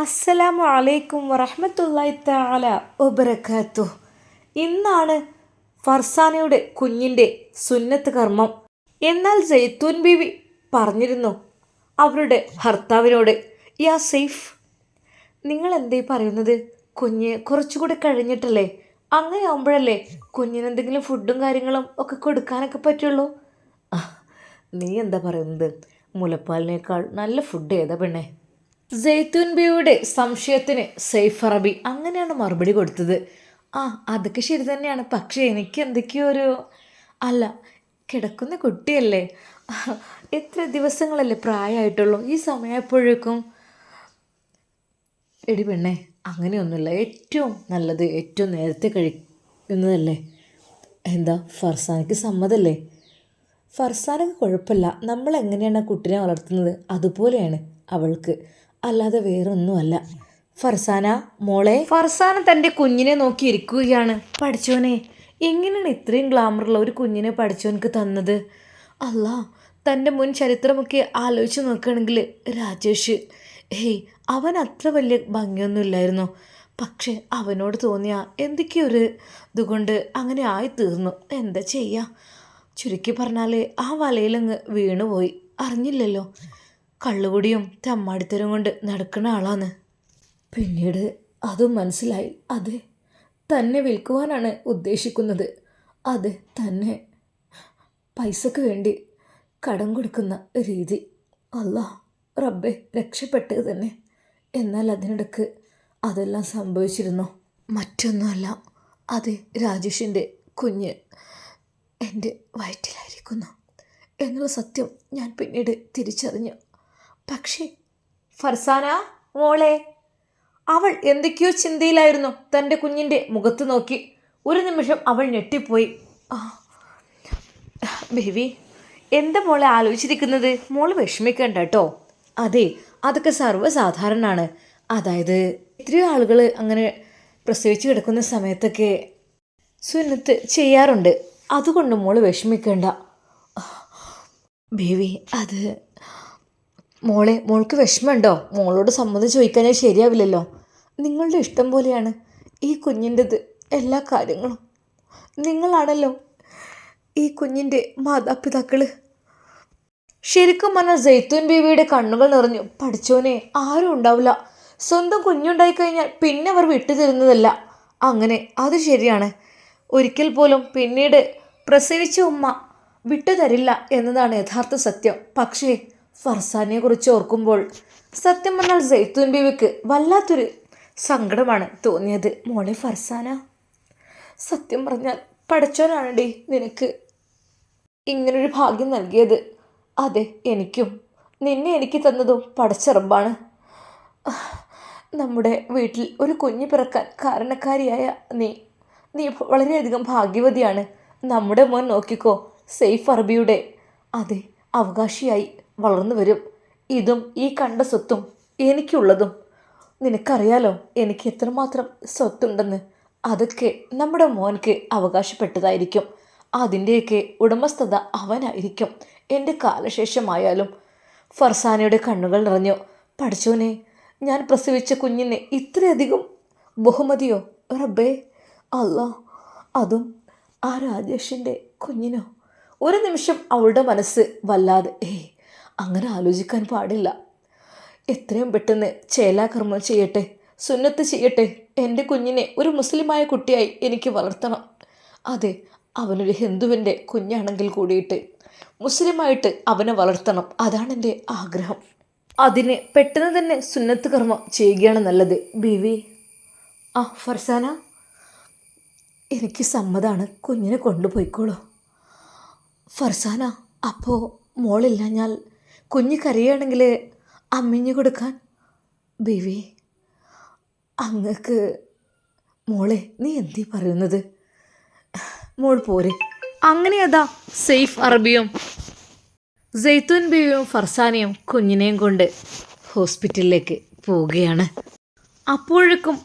അസ്സലാമു അലൈക്കും വറഹ്മത്തുള്ളാഹി തആല വബറകാതുഹു. ഇന്നാണ് ഫർസാനയുടെ കുഞ്ഞിൻ്റെ സുന്നത്ത് കർമ്മം. എന്നാൽ സൈത്തൂൻ ബീവി പറഞ്ഞിരുന്നു അവരുടെ ഭർത്താവിനോട്, യാ സെയ്ഫ്, നിങ്ങൾ എന്തേ പറയുന്നത്? കുഞ്ഞ് കുറച്ചുകൂടി കഴിഞ്ഞിട്ടല്ലേ, അങ്ങനെ ആകുമ്പോഴല്ലേ കുഞ്ഞിനെന്തെങ്കിലും ഫുഡും കാര്യങ്ങളും ഒക്കെ കൊടുക്കാനൊക്കെ പറ്റുള്ളൂ. നീ എന്താ പറയുന്നത്? മുലപ്പാലിനേക്കാൾ നല്ല ഫുഡ് ഏതാ പെണ്ണേ? ജെയ്ത്തൂൻ ബിയുടെ സംശയത്തിന് സെയ്ഫ് അറബി അങ്ങനെയാണ് മറുപടി കൊടുത്തത്. അതൊക്കെ ശരി തന്നെയാണ്, പക്ഷേ എനിക്ക് എന്തൊക്കെയോ അല്ല, കിടക്കുന്ന കുട്ടിയല്ലേ, എത്ര ദിവസങ്ങളല്ലേ പ്രായമായിട്ടുള്ളൂ, ഈ സമയപ്പോഴേക്കും. എടി പെണ്ണേ, അങ്ങനെയൊന്നുമില്ല, ഏറ്റവും നല്ലത് ഏറ്റവും നേരത്തെ കഴിക്കുന്നതല്ലേ. എന്താ ഫർസാനയ്ക്ക് സമ്മതല്ലേ? ഫർസാനക്ക് കുഴപ്പമില്ല, നമ്മൾ എങ്ങനെയാണ് കുട്ടിനെ വളർത്തുന്നത് അതുപോലെയാണ് അവൾക്ക്, അല്ലാതെ വേറൊന്നുമല്ല. ഫർസാന മോളെ. ഫർസാന തൻ്റെ കുഞ്ഞിനെ നോക്കി ഇരിക്കുകയാണ്. പഠിച്ചോനെ, എങ്ങനെയാണ് ഇത്രയും ഗ്ലാമറുള്ള ഒരു കുഞ്ഞിനെ പഠിച്ചോനക്ക് തന്നത്? അല്ലാ, തൻ്റെ മുൻ ചരിത്രമൊക്കെ ആലോചിച്ച് നോക്കുകയാണെങ്കിൽ രാജേഷ്, അവൻ അത്ര വലിയ ഭംഗിയൊന്നുമില്ലായിരുന്നു, പക്ഷെ അവനോട് തോന്നിയ എന്തൊക്കെയൊരു ഇതുകൊണ്ട് അങ്ങനെ ആയി തീർന്നു. എന്താ ചെയ്യുക? ചുരുക്കി പറഞ്ഞാൽ ആ വലയിലങ്ങ് വീണുപോയി, അറിഞ്ഞില്ലല്ലോ. കള്ളുകുടിയും തമ്മാടിത്തരം കൊണ്ട് നടക്കുന്ന ആളാണ്. പിന്നീട് അതും മനസ്സിലായി, അതെ, തന്നെ വിൽക്കുവാനാണ് ഉദ്ദേശിക്കുന്നത്, അത് തന്നെ പൈസക്ക് വേണ്ടി കടം കൊടുക്കുന്ന രീതി. അല്ലാ റബ്ബെ, രക്ഷപ്പെട്ടത് തന്നെ. എന്നാൽ അതിനിടക്ക് അതെല്ലാം സംഭവിച്ചിരുന്നു. മറ്റൊന്നുമല്ല, അതെ, രാജേഷിൻ്റെ കുഞ്ഞ് എൻ്റെ വയറ്റിലായിരിക്കുന്നു എന്നുള്ള സത്യം ഞാൻ പിന്നീട് തിരിച്ചറിഞ്ഞു. പക്ഷേ ഫർസാന മോളെ, അവൾ എന്തൊക്കെയോ ചിന്തയിലായിരുന്നു. തൻ്റെ കുഞ്ഞിൻ്റെ മുഖത്ത് നോക്കി ഒരു നിമിഷം അവൾ ഞെട്ടിപ്പോയി. ബേബി, എന്താ മോളെ ആലോചിച്ചിരിക്കുന്നത്? മോള് വിഷമിക്കണ്ട കേട്ടോ. അതെ, അതൊക്കെ സർവ്വസാധാരണമാണ്. അതായത് എത്രയോ ആളുകൾ അങ്ങനെ പ്രസവിച്ച് കിടക്കുന്ന സമയത്തൊക്കെ സുന്നത്ത് ചെയ്യാറുണ്ട്, അതുകൊണ്ട് മോള് വിഷമിക്കണ്ട. ബേബി, അത് മോൾക്ക് വിഷമമുണ്ടോ? മോളോട് സമ്മതം ചോദിക്കാൻ ശരിയാവില്ലല്ലോ. നിങ്ങളുടെ ഇഷ്ടം പോലെയാണ് ഈ കുഞ്ഞിൻ്റെത്, എല്ലാ കാര്യങ്ങളും. നിങ്ങളാണല്ലോ ഈ കുഞ്ഞിൻ്റെ മാതാപിതാക്കൾ. ശരിക്കും പറഞ്ഞാൽ ജെയ്ത്തൂൻ ബീവിയുടെ കണ്ണുകൾ നിറഞ്ഞു. പഠിച്ചോനെ, ആരും ഉണ്ടാവില്ല, സ്വന്തം കുഞ്ഞുണ്ടായിക്കഴിഞ്ഞാൽ പിന്നെ അവർ വിട്ടുതരുന്നതല്ല. അങ്ങനെ അത് ശരിയാണ്, ഒരിക്കൽ പോലും പിന്നീട് പ്രസവിച്ച ഉമ്മ വിട്ടുതരില്ല എന്നതാണ് യഥാർത്ഥ സത്യം. പക്ഷേ ഫർസാനയെക്കുറിച്ച് ഓർക്കുമ്പോൾ സത്യം പറഞ്ഞാൽ ജെയ്ത്തൂൻ ബീവിക്ക് വല്ലാത്തൊരു സങ്കടമാണ് തോന്നിയത്. മോളെ ഫർസാന, സത്യം പറഞ്ഞാൽ പഠിച്ചവനാണടി നിനക്ക് ഇങ്ങനൊരു ഭാഗ്യം നൽകിയത്. അതെ, എനിക്കും നിന്നെ എനിക്ക് തന്നതും പടച്ചറമ്പാണ്. നമ്മുടെ വീട്ടിൽ ഒരു കുഞ്ഞ് പിറക്കാൻ കാരണക്കാരിയായ നീ വളരെയധികം ഭാഗ്യവതിയാണ്. നമ്മുടെ മോൻ നോക്കിക്കോ, സെയ്ഫ് അറബിയുടെ അതെ അവകാശിയായി വളർന്നു വരും. ഇതും ഈ കണ്ട സ്വത്തും എനിക്കുള്ളതും. നിനക്കറിയാലോ എനിക്ക് എത്രമാത്രം സ്വത്തുണ്ടെന്ന്. അതൊക്കെ നമ്മുടെ മോൻക്ക് അവകാശപ്പെട്ടതായിരിക്കും, അതിൻ്റെയൊക്കെ ഉടമസ്ഥത അവനായിരിക്കും എൻ്റെ കാലശേഷമായാലും. ഫർസാനയുടെ കണ്ണുകൾ നിറഞ്ഞു. പഠിച്ചോനെ, ഞാൻ പ്രസവിച്ച കുഞ്ഞിനെ ഇത്രയധികം ബഹുമതിയോ റബ്ബേ, അല്ലാ, അതും ആ രാജേഷിൻ്റെ കുഞ്ഞിനോ? ഒരു നിമിഷം അവളുടെ മനസ്സ് വല്ലാതെ, അങ്ങനെ ആലോചിക്കാൻ പാടില്ല. എത്രയും പെട്ടെന്ന് ചേലാകർമ്മം ചെയ്യട്ടെ, സുന്നത്ത് ചെയ്യട്ടെ. എൻ്റെ കുഞ്ഞിനെ ഒരു മുസ്ലിമായ കുട്ടിയായി എനിക്ക് വളർത്തണം. അതെ, അവനൊരു ഹിന്ദുവിൻ്റെ കുഞ്ഞാണെങ്കിൽ കൂടിയിട്ട് മുസ്ലിമായിട്ട് അവനെ വളർത്തണം, അതാണ് എൻ്റെ ആഗ്രഹം. അതിന് പെട്ടെന്ന് തന്നെ സുന്നത്ത് കർമ്മം ചെയ്യുകയാണ് നല്ലത്. ബീവി. ഫർസാന, എനിക്ക് സമ്മതമാണ്, കുഞ്ഞിനെ കൊണ്ടുപോയിക്കോളൂ. ഫർസാന, അപ്പോൾ മോളില്ല ഞാൻ കുഞ്ഞ് കരയുകയാണെങ്കിൽ അമ്മിഞ്ഞു കൊടുക്കാൻ? ബേബി, അങ്ങക്ക് മോളെ, നീ എന്തീ പറയുന്നത്? മോൾ പോരെ. അങ്ങനെ അതാ സെയ്ഫ് അറബിയും ജെയ്ത്തൂൻ ബീവിയും ഫർസാനയും കുഞ്ഞിനെയും കൊണ്ട് ഹോസ്പിറ്റലിലേക്ക് പോവുകയാണ്. അപ്പോഴേക്കും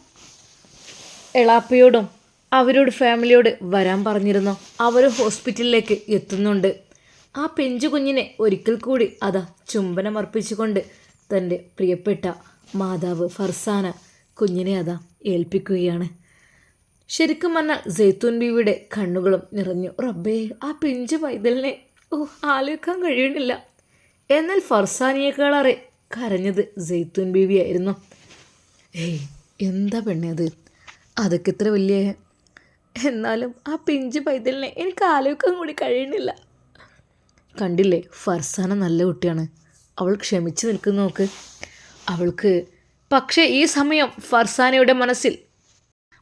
എളാപ്പയോടും അവരോട് ഫാമിലിയോട് വരാൻ പറഞ്ഞിരുന്നു. അവർ ഹോസ്പിറ്റലിലേക്ക് എത്തുന്നുണ്ട്. ആ പെഞ്ചു കുഞ്ഞിനെ ഒരിക്കൽ കൂടി അതാ ചുംബനമർപ്പിച്ചുകൊണ്ട് തൻ്റെ പ്രിയപ്പെട്ട മാതാവ് ഫർസാന കുഞ്ഞിനെ അതാ ഏൽപ്പിക്കുകയാണ്. ശരിക്കും പറഞ്ഞാൽ സൈത്തൂൻ ബീവിയുടെ കണ്ണുകളും നിറഞ്ഞു. റബ്ബേ, ആ പിഞ്ചു പൈതലിനെ ആലോചിക്കാൻ കഴിയണില്ല. എന്നാൽ ഫർസാനിയേക്കാളേറെ കരഞ്ഞത് സൈത്തൂൻ ബീവിയായിരുന്നു. ഏയ്, എന്താ പെണ്ണേ അത്? അതൊക്കെ ഇത്ര വലിയ, എന്നാലും ആ പിഞ്ചു പൈതലിനെ എനിക്ക് ആലോചിക്കാൻ കൂടി കഴിയണില്ല. കണ്ടില്ലേ, ഫർസാന നല്ല കുട്ടിയാണ്, അവൾ ക്ഷമിച്ച് നിൽക്കുന്നു നോക്ക് അവൾക്ക്. പക്ഷേ ഈ സമയം ഫർസാനയുടെ മനസ്സിൽ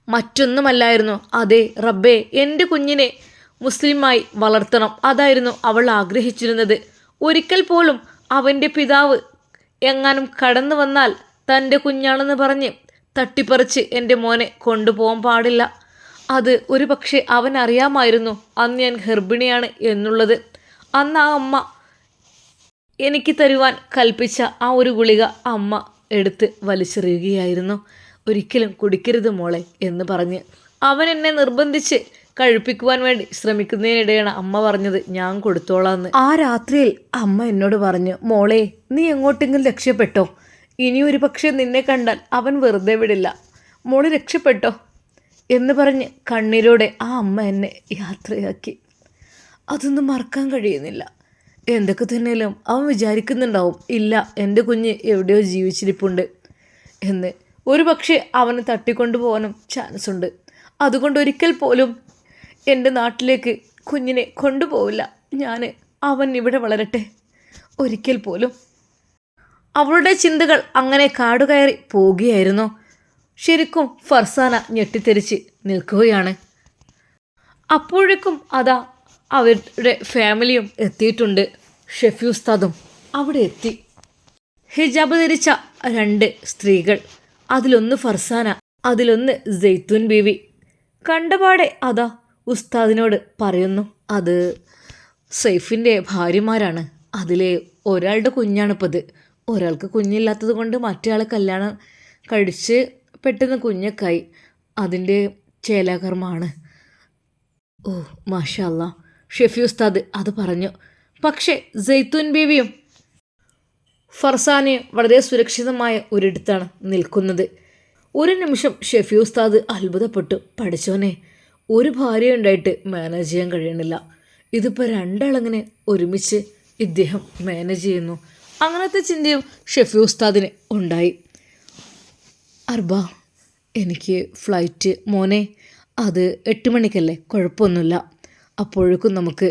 മറ്റൊന്നുമല്ലായിരുന്നു. അതെ റബ്ബേ, എൻ്റെ കുഞ്ഞിനെ മുസ്ലിമായി വളർത്തണം, അതായിരുന്നു അവൾ ആഗ്രഹിച്ചിരുന്നത്. ഒരിക്കൽ പോലും അവൻ്റെ പിതാവ് എങ്ങാനും കടന്നു വന്നാൽ തൻ്റെ കുഞ്ഞാണെന്ന് പറഞ്ഞ് തട്ടിപ്പറിച്ച് എൻ്റെ മോനെ കൊണ്ടുപോകാൻ പാടില്ല. അത് ഒരു പക്ഷേ അവൻ അറിയാമായിരുന്നു അന്ന് ഞാൻ ഗർഭിണിയാണ് എന്നുള്ളത്. അന്ന് ആ അമ്മ എനിക്ക് തരുവാൻ കൽപ്പിച്ച ആ ഒരു ഗുളിക അമ്മ എടുത്ത് വലിച്ചെറിയുകയായിരുന്നു. ഒരിക്കലും കുടിക്കരുത് മോളെ എന്ന് പറഞ്ഞ് അവൻ എന്നെ നിർബന്ധിച്ച് കഴിപ്പിക്കുവാൻ വേണ്ടി ശ്രമിക്കുന്നതിനിടെയാണ് അമ്മ പറഞ്ഞത് ഞാൻ കൊടുത്തോളാന്ന്. ആ രാത്രിയിൽ അമ്മ എന്നോട് പറഞ്ഞു, മോളെ നീ എങ്ങോട്ടെങ്കിലും രക്ഷപ്പെട്ടോ, ഇനിയൊരു പക്ഷേ നിന്നെ കണ്ടാൽ അവൻ വെറുതെ വിടില്ല, മോള് രക്ഷപ്പെട്ടോ എന്ന് പറഞ്ഞ് കണ്ണീരോടെ ആ അമ്മ എന്നെ യാത്രയാക്കി. അതൊന്നും മറക്കാൻ കഴിയുന്നില്ല. എന്തൊക്കെ തന്നെയാലും അവൻ വിചാരിക്കുന്നുണ്ടാവും, ഇല്ല എൻ്റെ കുഞ്ഞ് എവിടെയോ ജീവിച്ചിരിപ്പുണ്ട് എന്ന്. ഒരു പക്ഷേ അവന് തട്ടിക്കൊണ്ടു പോകാനും ചാൻസ് ഉണ്ട്. അതുകൊണ്ട് ഒരിക്കൽ പോലും എൻ്റെ നാട്ടിലേക്ക് കുഞ്ഞിനെ കൊണ്ടുപോവില്ല ഞാൻ. അവൻ ഇവിടെ വളരട്ടെ. ഒരിക്കൽ പോലും. അവളുടെ ചിന്തകൾ അങ്ങനെ കാടുകയറി പോവുകയായിരുന്നു. ശരിക്കും ഫർസാന ഞെട്ടിത്തെറിച്ച് നിൽക്കുകയാണ്. അപ്പോഴേക്കും അതാ അവരുടെ ഫാമിലിയും എത്തിയിട്ടുണ്ട്. ഷെഫി ഉസ്താദും അവിടെ എത്തി. ഹിജാബ് ധരിച്ച 2 സ്ത്രീകൾ, അതിലൊന്ന് ഫർസാന, അതിലൊന്ന് സൈത്തൂൻ ബീവി. കണ്ടപാടെ അതാ ഉസ്താദിനോട് പറയുന്നു, അത് സൈഫിൻ്റെ ഭാര്യമാരാണ്, അതിലെ ഒരാളുടെ കുഞ്ഞാണിപ്പത്. ഒരാൾക്ക് കുഞ്ഞില്ലാത്തത് കൊണ്ട് മറ്റേ കല്യാണം കഴിച്ച് പെട്ടെന്ന് കുഞ്ഞൊക്കായി, അതിൻ്റെ ചേലാകർമ്മമാണ്. ഓ മാഷാ അല്ലാ, ഷെഫി ഉസ്താദ് അത് പറഞ്ഞു. പക്ഷേ സൈത്തൂൻ ബീവിയും ഫർസാനയും വളരെ സുരക്ഷിതമായ ഒരിടത്താണ് നിൽക്കുന്നത്. ഒരു നിമിഷം ഷെഫി ഉസ്താദ് അത്ഭുതപ്പെട്ടു. പഠിച്ചോനെ, ഒരു ഭാര്യ ഉണ്ടായിട്ട് മാനേജ് ചെയ്യാൻ കഴിയണില്ല, ഇതിപ്പോൾ 2 ആളെങ്ങനെ ഒരുമിച്ച് ഇദ്ദേഹം മാനേജ് ചെയ്യുന്നു? അങ്ങനത്തെ ചിന്തയും ഷെഫി ഉസ്താദിന് ഉണ്ടായി. അർബ, എനിക്ക് ഫ്ലൈറ്റ് മോനെ, അത് 8 മണിക്കല്ലേ, കുഴപ്പമൊന്നുമില്ല, അപ്പോഴേക്കും നമുക്ക്.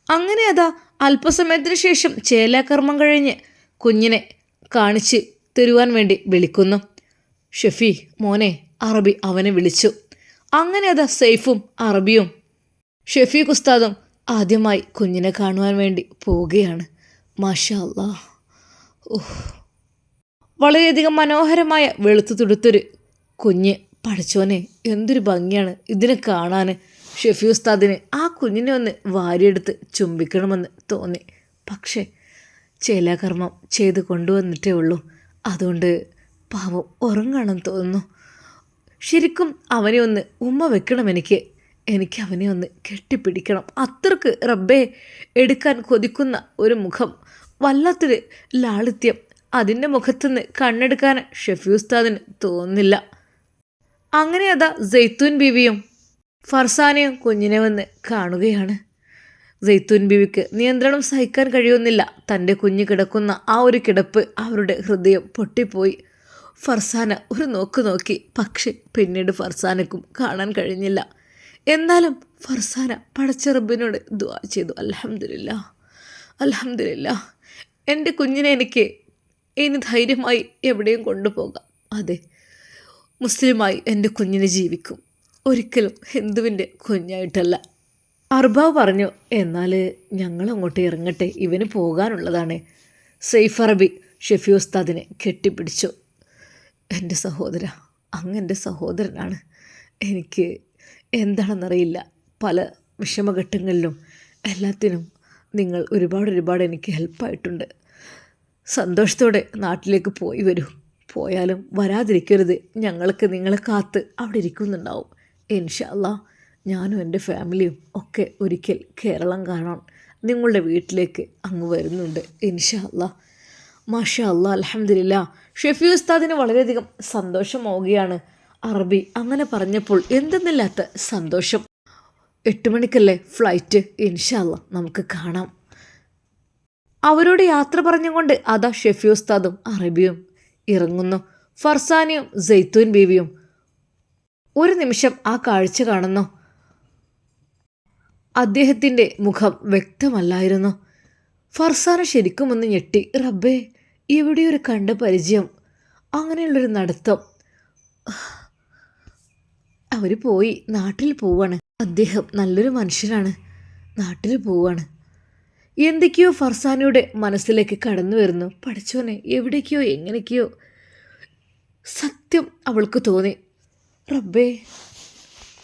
അങ്ങനെ അതാ അല്പസമയത്തിന് ശേഷം ചേലാകർമ്മം കഴിഞ്ഞ് കുഞ്ഞിനെ കാണിച്ച് തരുവാൻ വേണ്ടി വിളിക്കുന്നു. ഷെഫി മോനെ, അറബി അവനെ വിളിച്ചു. അങ്ങനെ അതാ സൈഫും അറബിയും ഷെഫീഖ് ഉസ്താദും ആദ്യമായി കുഞ്ഞിനെ കാണുവാൻ വേണ്ടി പോവുകയാണ്. മാഷാ അല്ലാ, വളരെയധികം മനോഹരമായ വെളുത്തു തുടുത്തൊരു കുഞ്ഞ്. പഠിച്ചോനെ, എന്തൊരു ഭംഗിയാണ് ഇതിനെ കാണാൻ. ഷെഫി ഉസ്താദിന് ആ കുഞ്ഞിനെ ഒന്ന് വാരിയെടുത്ത് ചുംബിക്കണമെന്ന് തോന്നി. പക്ഷേ ചേലാകർമ്മം ചെയ്ത് കൊണ്ടുവന്നിട്ടേ ഉള്ളൂ, അതുകൊണ്ട് പാവം ഉറങ്ങണമെന്ന് തോന്നുന്നു. ശരിക്കും അവനെ ഒന്ന് ഉമ്മ വെക്കണം, എനിക്ക് അവനെ ഒന്ന് കെട്ടിപ്പിടിക്കണം. അത്രക്ക് റബ്ബേ എടുക്കാൻ കൊതിക്കുന്ന ഒരു മുഖം, വല്ലാത്തൊരു ലാളിത്യം. അതിൻ്റെ മുഖത്തുനിന്ന് കണ്ണെടുക്കാൻ ഷെഫി ഉസ്താദിന് തോന്നുന്നില്ല. അങ്ങനെ അതാ സൈത്തൂൻ ബീവിയും ഫർസാനയും കുഞ്ഞിനെ വന്ന് കാണുകയാണ്. സൈത്തൂൻ ബീവിക്ക് നിയന്ത്രണം സഹിക്കാൻ കഴിയുന്നില്ല. തൻ്റെ കുഞ്ഞ് കിടക്കുന്ന ആ ഒരു കിടപ്പ് അവരുടെ ഹൃദയം പൊട്ടിപ്പോയി. ഫർസാന ഒരു നോക്ക് നോക്കി, പക്ഷേ പിന്നീട് ഫർസാനക്കും കാണാൻ കഴിഞ്ഞില്ല. എന്നാലും ഫർസാന പടച്ച റബ്ബിനോട് ദുആ ചെയ്തു, അൽഹംദുലില്ലാ, അൽഹംദുലില്ലാ, എൻ്റെ കുഞ്ഞിനെ എനിക്ക് ഇനി ധൈര്യമായി എവിടെയും കൊണ്ടുപോകാം. അതെ, മുസ്ലിമായി എൻ്റെ കുഞ്ഞിനെ ജീവിക്കും, ഒരിക്കലും ഹിന്ദുവിൻ്റെ കുഞ്ഞായിട്ടല്ല. അർബാവ് പറഞ്ഞു, എന്നാൽ ഞങ്ങളങ്ങോട്ട് ഇറങ്ങട്ടെ, ഇവന് പോകാനുള്ളതാണ്. സൈഫ് അറബി ഷെഫി ഉസ്താദിനെ കെട്ടിപ്പിടിച്ചു. എൻ്റെ സഹോദര, അങ്ങെൻ്റെ സഹോദരനാണ്. എനിക്ക് എന്താണെന്നറിയില്ല, പല വിഷമഘട്ടങ്ങളിലും എല്ലാത്തിനും നിങ്ങൾ ഒരുപാട് എനിക്ക് ഹെൽപ്പായിട്ടുണ്ട്. സന്തോഷത്തോടെ നാട്ടിലേക്ക് പോയി വരൂ. പോയാലും വരാതിരിക്കരുത്, ഞങ്ങൾക്ക് നിങ്ങളെ കാത്ത് അവിടെ ഇരിക്കുന്നുണ്ടാവും. ഇൻഷാ അല്ലാ ഞാനും എൻ്റെ ഫാമിലിയും ഒക്കെ ഒരിക്കൽ കേരളം കാണാൻ നിങ്ങളുടെ വീട്ടിലേക്ക് അങ്ങ് വരുന്നുണ്ട് ഇൻഷാ അല്ലാ. മാഷാ അല്ലാ, അൽഹംദുലില്ലാ. ഷെഫി ഉസ്താദിന് വളരെയധികം സന്തോഷമാവുകയാണ്. അറബി അങ്ങനെ പറഞ്ഞപ്പോൾ എന്തെന്നില്ലാത്ത സന്തോഷം. 8 മണിക്കല്ലേ ഫ്ലൈറ്റ്, ഇൻഷാ അല്ലാ നമുക്ക് കാണാം. അവരോട് യാത്ര പറഞ്ഞുകൊണ്ട് അതാ ഷെഫി ഉസ്താദും അറബിയും ഇറങ്ങുന്നു. ഫർസാനയും സൈത്തൂൻ ബീവിയും ഒരു നിമിഷം ആ കാഴ്ച കാണുന്നു. അദ്ദേഹത്തിൻ്റെ മുഖം വ്യക്തമല്ലായിരുന്നു. ഫർസാന ശരിക്കും ഒന്ന് ഞെട്ടി. റബ്ബേ, എവിടെയൊരു കണ്ട പരിചയം, അങ്ങനെയുള്ളൊരു നടത്തം. അവർ പോയി, നാട്ടിൽ പോവാണ്. അദ്ദേഹം നല്ലൊരു മനുഷ്യനാണ്, നാട്ടിൽ പോവാണ്. എന്തൊക്കെയോ ഫർസാനയുടെ മനസ്സിലേക്ക് കടന്നു വരുന്നു. പഠിച്ചോനെ, എവിടേക്കോ എങ്ങനെയൊക്കെയോ. സത്യം അവൾക്ക് തോന്നി, റബ്ബേ,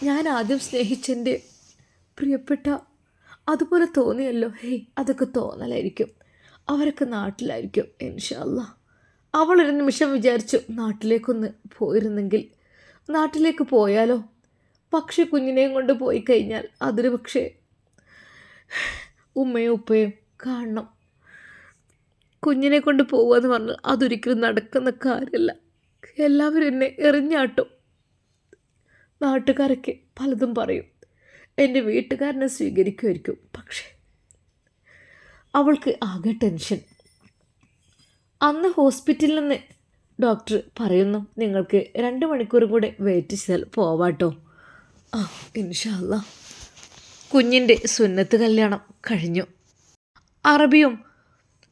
ഞാൻ ആദ്യം സ്നേഹിച്ചെൻ്റെ പ്രിയപ്പെട്ട അതുപോലെ തോന്നിയല്ലോ. ഹേയ്, അതൊക്കെ തോന്നലായിരിക്കും, അവരൊക്കെ നാട്ടിലായിരിക്കും ഇൻഷാ അല്ലാ. അവളൊരു നിമിഷം വിചാരിച്ചു, നാട്ടിലേക്കൊന്ന് പോയിരുന്നെങ്കിൽ, നാട്ടിലേക്ക് പോയാലോ. പക്ഷെ കുഞ്ഞിനെയും കൊണ്ട് പോയി കഴിഞ്ഞാൽ അതൊരു പക്ഷേ ഉമ്മയും ഉപ്പയും കാണണം. കുഞ്ഞിനെ കൊണ്ട് പോവുകയെന്ന് പറഞ്ഞാൽ അതൊരിക്കലും നടക്കുന്ന കാര്യമല്ല. എല്ലാവരും എന്നെ എറിഞ്ഞാട്ടും. നാട്ടുകാരൊക്കെ പലതും പറയും, എൻ്റെ വീട്ടുകാരനെ സ്വീകരിക്കുമായിരിക്കും. പക്ഷേ അവൾക്ക് ആകെ ടെൻഷൻ. അന്ന് ഹോസ്പിറ്റലിൽ നിന്ന് ഡോക്ടർ പറയുന്നു, നിങ്ങൾക്ക് 2 മണിക്കൂറും കൂടെ വെയിറ്റ് ചെയ്താൽ പോവാട്ടോ. ആ ഇൻഷാ അല്ലാ. കുഞ്ഞിൻ്റെ സുന്നത്ത് കല്യാണം കഴിഞ്ഞു. അറബിയും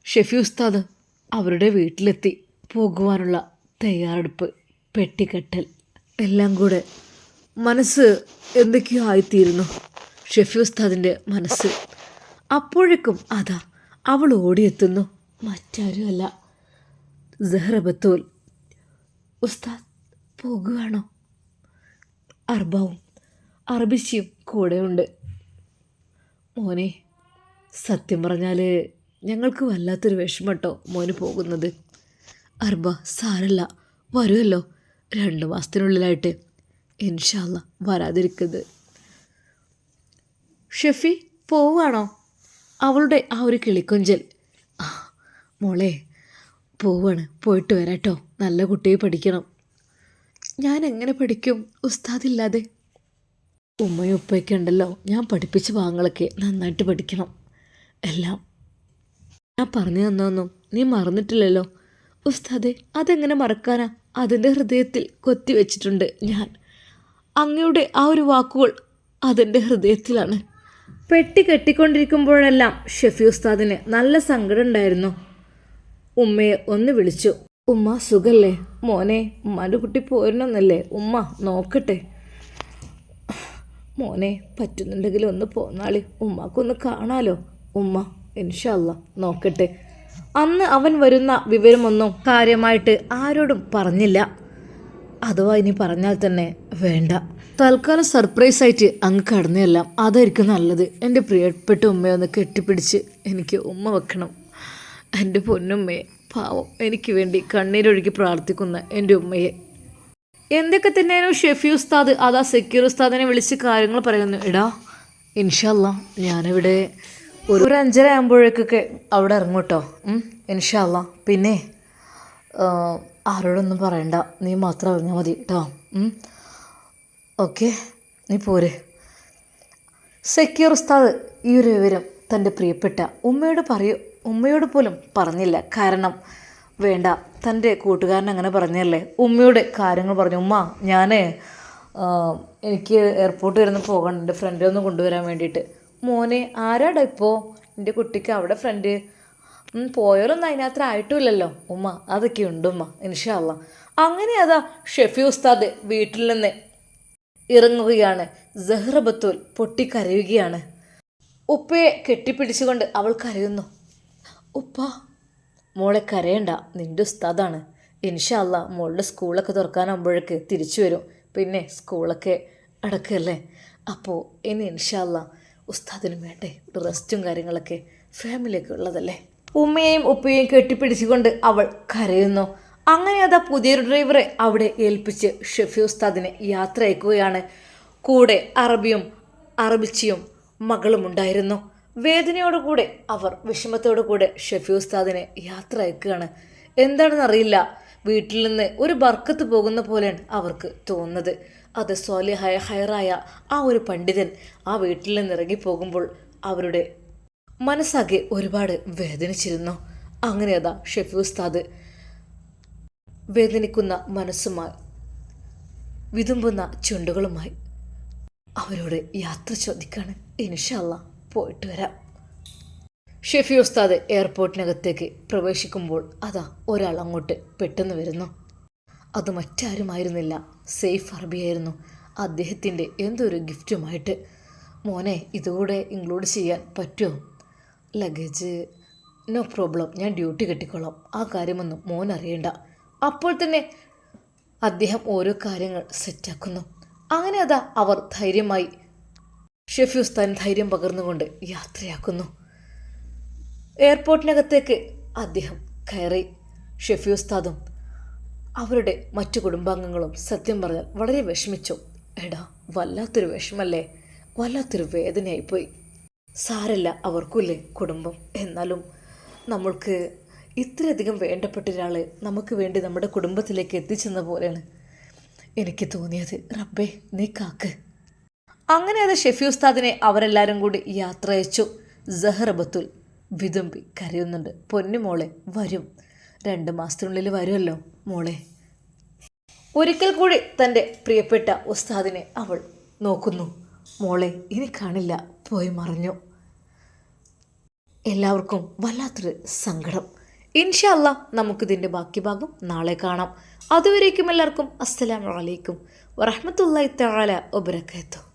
ഷെഫി ഉസ്താദ് അവരുടെ വീട്ടിലെത്തി. പോകുവാനുള്ള തയ്യാറെടുപ്പ്, പെട്ടിക്കെട്ടൽ, എല്ലാം കൂടെ. മനസ്സ് എന്തൊക്കെയോ ആയിത്തീരുന്നു ഷെഫി ഉസ്താദിൻ്റെ മനസ്സ്. അപ്പോഴേക്കും അതാ അവൾ ഓടിയെത്തുന്നു. മറ്റാരുമല്ല, സഹ്റ ബത്തൂൽ. ഉസ്താദ് പോകുകയാണോ? അർബാവും അറബിച്ചിയും കൂടെയുണ്ട്. മോനെ, സത്യം പറഞ്ഞാൽ ഞങ്ങൾക്ക് വല്ലാത്തൊരു വിഷമട്ടോ മോന് പോകുന്നത്. അർബ, സാരല്ല, വരുമല്ലോ 2 മാസത്തിനുള്ളിലായിട്ട്. ഇൻഷാ അല്ലാ വരാതിരിക്കുന്നത്. ഷെഫി പോവുകയാണോ? അവളുടെ ആ ഒരു കിളിക്കൊഞ്ചൽ. മോളെ, പോവാണ്, പോയിട്ട് വരാട്ടോ. നല്ല കുട്ടിയെ പഠിക്കണം. ഞാൻ എങ്ങനെ പഠിക്കും ഉസ്താദില്ലാതെ? ഉമ്മയും ഉപ്പയൊക്കെ ഉണ്ടല്ലോ, ഞാൻ പഠിപ്പിച്ച ഭാഗങ്ങളൊക്കെ നന്നായിട്ട് പഠിക്കണം. എല്ലാം ഞാൻ പറഞ്ഞു തന്നൊന്നും നീ മറന്നിട്ടില്ലല്ലോ ഉസ്താദെ. അതെങ്ങനെ മറക്കാനാ? അതിൻ്റെ ഹൃദയത്തിൽ കൊത്തിവെച്ചിട്ടുണ്ട് ഞാൻ. അങ്ങയുടെ ആ ഒരു വാക്കുകൾ അതെൻ്റെ ഹൃദയത്തിലാണ്. പെട്ടി കെട്ടിക്കൊണ്ടിരിക്കുമ്പോഴെല്ലാം ഷെഫി ഉസ്താദിന് നല്ല സങ്കടം ഉണ്ടായിരുന്നു. ഉമ്മയെ ഒന്ന് വിളിച്ചു. ഉമ്മ സുഖല്ലേ? മോനെ, ഉമ്മാൻ്റെ കുട്ടി പോരണമെന്നല്ലേ? ഉമ്മ നോക്കട്ടെ. മോനെ, പറ്റുന്നുണ്ടെങ്കിൽ ഒന്ന് പോന്നാളി, ഉമ്മാക്കൊന്ന് കാണാലോ. ഉമ്മ ഇൻഷാ അല്ലാ നോക്കട്ടെ. അന്ന് അവൻ വരുന്ന വിവരമൊന്നും കാര്യമായിട്ട് ആരോടും പറഞ്ഞില്ല. അഥവാ ഇനി പറഞ്ഞാൽ തന്നെ വേണ്ട. തൽക്കാലം സർപ്രൈസായിട്ട് അങ്ങ് കടന്നെല്ലാം അതായിരിക്കും നല്ലത്. എൻ്റെ പ്രിയപ്പെട്ട ഉമ്മയൊന്ന് കെട്ടിപ്പിടിച്ച് എനിക്ക് ഉമ്മ വെക്കണം. എൻ്റെ പൊന്നുമ്മയെ, പാവം, എനിക്ക് വേണ്ടി കണ്ണീരൊഴുകി പ്രാർത്ഥിക്കുന്ന എൻ്റെ ഉമ്മയെ. എന്തൊക്കെ തന്നെയാണോ ഷെഫി ഉസ്താദ് അതാ സക്കീർ ഉസ്താദിനെ വിളിച്ച് കാര്യങ്ങൾ പറയുന്നു. എടാ, ഇൻഷാ അല്ലാ ഞാനിവിടെ ഒരു 5:30 ആകുമ്പോഴേക്കൊക്കെ അവിടെ ഇറങ്ങും കേട്ടോ. ഇൻഷാ അല്ലാ. പിന്നെ ആരോടൊന്നും പറയണ്ട, നീ മാത്രം അറിഞ്ഞാൽ മതി കേട്ടോ. ഓക്കെ, നീ പോരെ. സക്കീർ ഉസ്താദ് ഈ ഒരു വിവരം തൻ്റെ പ്രിയപ്പെട്ട ഉമ്മയോട് പോലും പറഞ്ഞില്ല. കാരണം വേണ്ട, തൻ്റെ കൂട്ടുകാരൻ അങ്ങനെ പറഞ്ഞല്ലേ. ഉമ്മയുടെ കാര്യങ്ങൾ പറഞ്ഞു. ഉമ്മ, എനിക്ക് എയർപോർട്ട് വരുന്ന പോകണം, എൻ്റെ ഫ്രണ്ടിനെ ഒന്ന് കൊണ്ടുവരാൻ വേണ്ടിയിട്ട്. മോനെ, ആരാടാ ഇപ്പോൾ? എൻ്റെ കുട്ടിക്ക് അവിടെ ഫ്രണ്ട് പോയാലൊന്നും അതിനകത്ത് ആയിട്ടുമില്ലല്ലോ ഉമ്മ. അതൊക്കെ ഉണ്ട് ഉമ്മ, ഇൻഷാ അല്ലാ. അങ്ങനെ അതാ ഷെഫി ഉസ്താദ് വീട്ടിൽ നിന്ന് ഇറങ്ങുകയാണ്. സഹ്റ ബത്തൂൽ പൊട്ടിക്കരയുകയാണ്. ഉപ്പയെ കെട്ടിപ്പിടിച്ചുകൊണ്ട് അവൾ കരയുന്നു. ഉപ്പ. മോളെ കരയണ്ട, നിൻ്റെ ഉസ്താദാണ്. ഇൻഷാ അല്ലാ മോളുടെ സ്കൂളൊക്കെ തുറക്കാനാകുമ്പോഴേക്ക് തിരിച്ചു വരും. പിന്നെ സ്കൂളൊക്കെ അടക്കല്ലേ, അപ്പോൾ ഇനി ഇൻഷാ അല്ലാ ഉസ്താദിനും വേണ്ടേ റെസ്റ്റും കാര്യങ്ങളൊക്കെ, ഫാമിലിയൊക്കെ ഉള്ളതല്ലേ. ഉമ്മയെയും ഉപ്പയെയും കെട്ടിപ്പിടിച്ചുകൊണ്ട് അവൾ കരയുന്നു. അങ്ങനെ അതാ പുതിയൊരു ഡ്രൈവറെ അവിടെ ഏൽപ്പിച്ച് ഷെഫി ഉസ്താദിനെ യാത്ര അയക്കുകയാണ്. കൂടെ അറബിച്ചിയും മകളും ഉണ്ടായിരുന്നു. വേദനയോടുകൂടെ അവർ വിഷമത്തോടുകൂടെ ഷെഫി ഉസ്താദിനെ യാത്ര അയക്കുകയാണ്. എന്താണെന്നറിയില്ല, വീട്ടിൽ നിന്ന് ഒരു ബർക്കത്ത് പോകുന്ന പോലെയാണ് അവർക്ക് തോന്നുന്നത്. അത് സ്വാലിഹായ ഹൈറായ ആ ഒരു പണ്ഡിതൻ ആ വീട്ടിൽ നിന്ന് ഇറങ്ങിപ്പോകുമ്പോൾ അവരുടെ മനസ്സാകെ ഒരുപാട് വേദനിച്ചിരുന്നു. അങ്ങനെ അതാ ഷെഫി ഉസ്താദ് വേദനിക്കുന്ന മനസ്സുമായി വിതുമ്പുന്ന ചുണ്ടുകളുമായി അവരോട് യാത്ര ചോദിക്കാണ്. ഇൻഷാ അല്ലാ പോയിട്ട് വരാം. ഷെഫി ഉസ്താദ് എയർപോർട്ടിനകത്തേക്ക് പ്രവേശിക്കുമ്പോൾ അതാ ഒരാൾ അങ്ങോട്ട് പെട്ടെന്ന് വരുന്നു. അത് മറ്റാരുമായിരുന്നില്ല, സെയ്ഫ് അറബിയായിരുന്നു. അദ്ദേഹത്തിൻ്റെ എന്തൊരു ഗിഫ്റ്റുമായിട്ട്. മോനെ ഇതുകൂടെ ഇൻക്ലൂഡ് ചെയ്യാൻ പറ്റുമോ? ലഗേജ് നോ പ്രോബ്ലം, ഞാൻ ഡ്യൂട്ടി കെട്ടിക്കോളാം, ആ കാര്യമൊന്നും മോൻ അറിയണ്ട. അപ്പോൾ തന്നെ അദ്ദേഹം ഓരോ കാര്യങ്ങൾ സെറ്റാക്കുന്നു. അങ്ങനെ അതാ അവർ ധൈര്യമായി ഷെഫി ഉസ്താദിന് ധൈര്യം പകർന്നുകൊണ്ട് യാത്രയാക്കുന്നു. എയർപോർട്ടിനകത്തേക്ക് അദ്ദേഹം കയറി. ഷെഫി ഉസ്താദും അവരുടെ മറ്റു കുടുംബാംഗങ്ങളും സത്യം പറഞ്ഞാൽ വളരെ വിഷമിച്ചു. എടാ വല്ലാത്തൊരു വിഷമല്ലേ, വല്ലാത്തൊരു വേദനയായിപ്പോയി. സാരല്ല, അവർക്കുമില്ലേ കുടുംബം. എന്നാലും നമ്മൾക്ക് ഇത്രയധികം വേണ്ടപ്പെട്ട ഒരാൾ നമുക്ക് വേണ്ടി നമ്മുടെ കുടുംബത്തിലേക്ക് എത്തിച്ചെന്ന പോലെയാണ് എനിക്ക് തോന്നിയത്. റബ്ബേ നീ കാക്ക്. അങ്ങനെ അത് ഷെഫി ഉസ്താദിനെ അവരെല്ലാവരും കൂടി യാത്ര അയച്ചു. സഹറബത്തുൽ വിതുമ്പി കരയുന്നുണ്ട്. പൊന്നു മോളെ വരും, 2 മാസത്തിനുള്ളിൽ വരുമല്ലോ മോളെ. ഒരിക്കൽ കൂടി തൻ്റെ പ്രിയപ്പെട്ട ഉസ്താദിനെ അവൾ നോക്കുന്നു. മോളെ ഇനി കാണില്ല, പോയി മറഞ്ഞു. എല്ലാവർക്കും വല്ലാത്തൊരു സങ്കടം. ഇൻഷാ അല്ലാ നമുക്കിതിൻ്റെ ബാക്കി ഭാഗം നാളെ കാണാം. അതുവരേക്കും എല്ലാവർക്കും അസ്സലാമു അലൈക്കും വറഹ്മത്തുള്ളാഹി തആല വബറകാതുഹു.